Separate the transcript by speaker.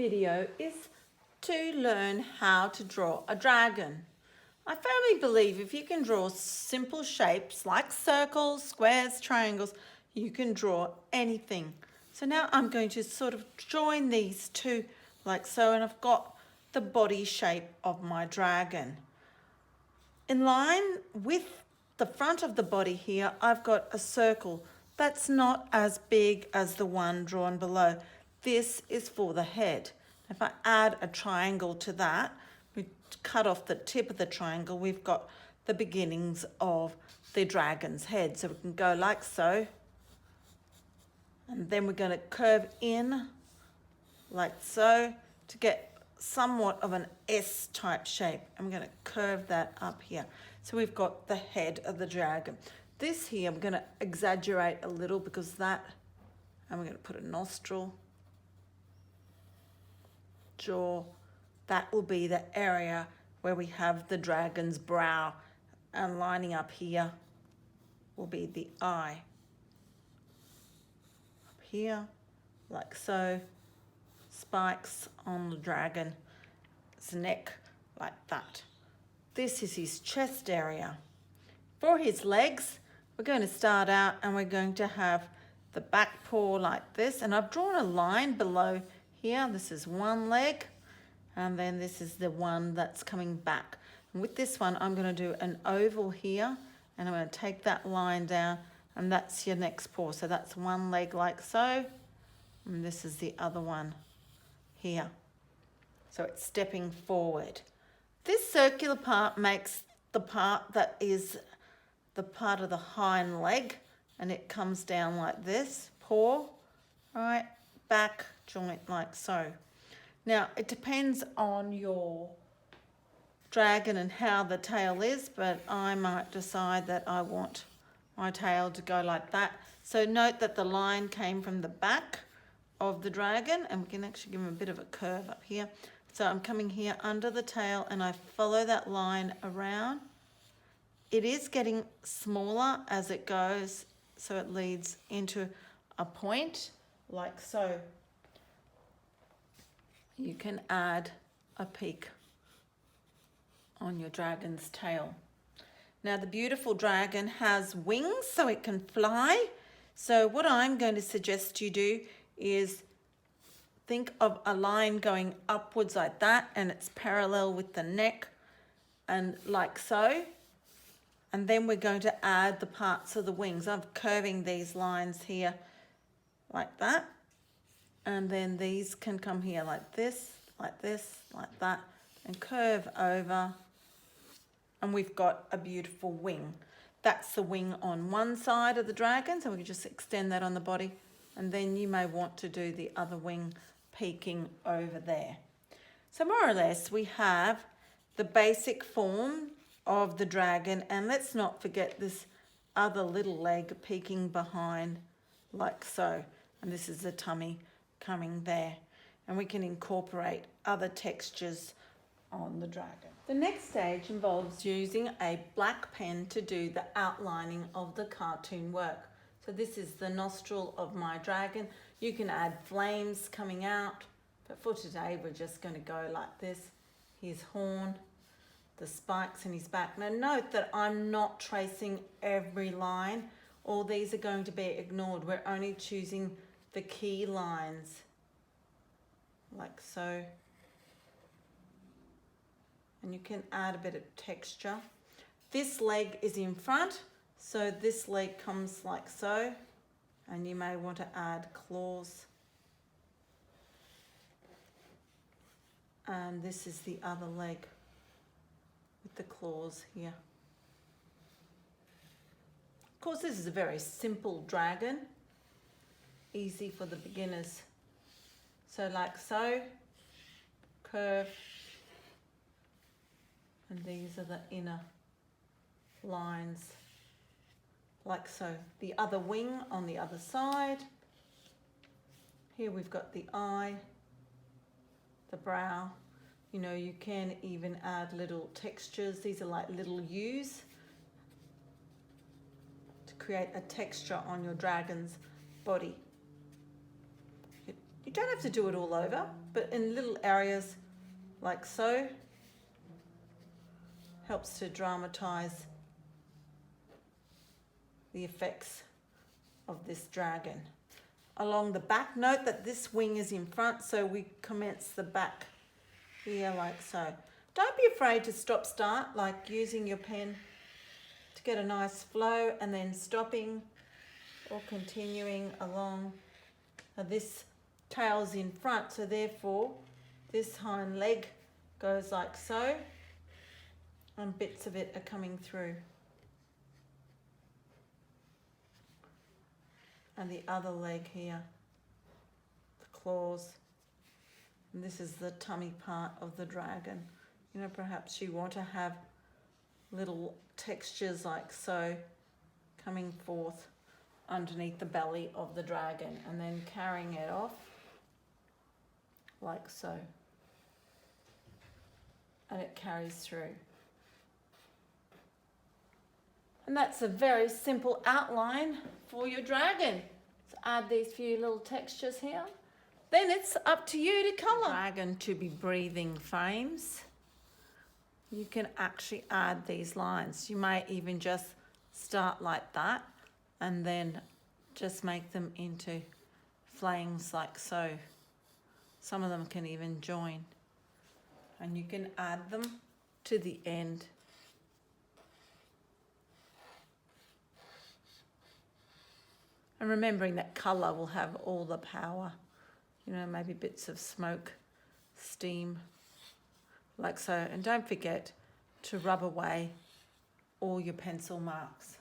Speaker 1: video is to learn how to draw a dragon. I firmly believe if you can draw simple shapes like circles, squares, triangles, you can draw anything. So now I'm going to sort of join these two like so, and I've got the body shape of my dragon. In line with the front of the body here, I've got a circle that's not as big as the one drawn below. This is for the head. If I add a triangle to that, we cut off the tip of the triangle, we've got the beginnings of the dragon's head. So we can go like so, and then we're going to curve in like so to get somewhat of an S type shape. I'm going to curve that up here. So we've got the head of the dragon. This here I'm going to exaggerate a little because that, and we're going to put a nostril, jaw. That will be the area where we have the dragon's brow, and lining up here will be the eye. Up here, like so. Spikes on the dragon's neck like that. This is his chest area. For his legs, we're going to start out and we're going to have the back paw like this, and I've drawn a line below here. This is one leg, and then this is the one that's coming back. And with this one, I'm going to do an oval here, and I'm going to take that line down, and that's your next paw. So that's one leg like so, and this is the other one here. So it's stepping forward. This circular part makes the part that is the part of the hind leg, and it comes down like this, paw, right, back joint like so. Now it depends on your dragon and how the tail is, but I might decide that I want my tail to go like that. So note that the line came from the back of the dragon, and we can actually give him a bit of a curve up here. So I'm coming here under the tail and I follow that line around. It is getting smaller as it goes, so it leads into a point like so. You can add a peak on your dragon's tail. Now the beautiful dragon has wings so it can fly. So what I'm going to suggest you do is think of a line going upwards like that, and it's parallel with the neck and like so. And then we're going to add the parts of the wings. I'm curving these lines here like that. And then these can come here like this, like this, like that, and curve over. And we've got a beautiful wing. That's the wing on one side of the dragon, so we can just extend that on the body. And then you may want to do the other wing peeking over there. So more or less we have the basic form of the dragon, and let's not forget this other little leg peeking behind like so. And this is the tummy coming there. And we can incorporate other textures on the dragon. The next stage involves using a black pen to do the outlining of the cartoon work. So this is the nostril of my dragon. You can add flames coming out, but for today we're just going to go like this. His horn, the spikes in his back. Now note that I'm not tracing every line. All these are going to be ignored. We're only choosing the key lines, like so. And you can add a bit of texture. This leg is in front, so this leg comes like so, and you may want to add claws. And this is the other leg with the claws here. Of course, this is a very simple dragon, easy for the beginners. So like so, curve, and these are the inner lines, like so. The other wing on the other side. Here we've got the eye, the brow. You know, you can even add little textures. These are like little U's to create a texture on your dragon's body. You don't have to do it all over, but in little areas like so, helps to dramatise the effects of this dragon. Along the back, note that this wing is in front, so we commence the back here like so. Don't be afraid to stop start, like using your pen to get a nice flow and then stopping or continuing along. Now this tail's in front, so therefore this hind leg goes like so, and bits of it are coming through. And the other leg here, the claws. And this is the tummy part of the dragon. You know, perhaps you want to have little textures like so coming forth underneath the belly of the dragon and then carrying it off like so. And it carries through. And that's a very simple outline for your dragon. So add these few little textures here. Then it's up to you to colour. Dragon to be breathing frames. You can actually add these lines. You may even just start like that and then just make them into flames like so. Some of them can even join. And you can add them to the end. And remembering that colour will have all the power. You know, maybe bits of smoke, steam, like so. And don't forget to rub away all your pencil marks.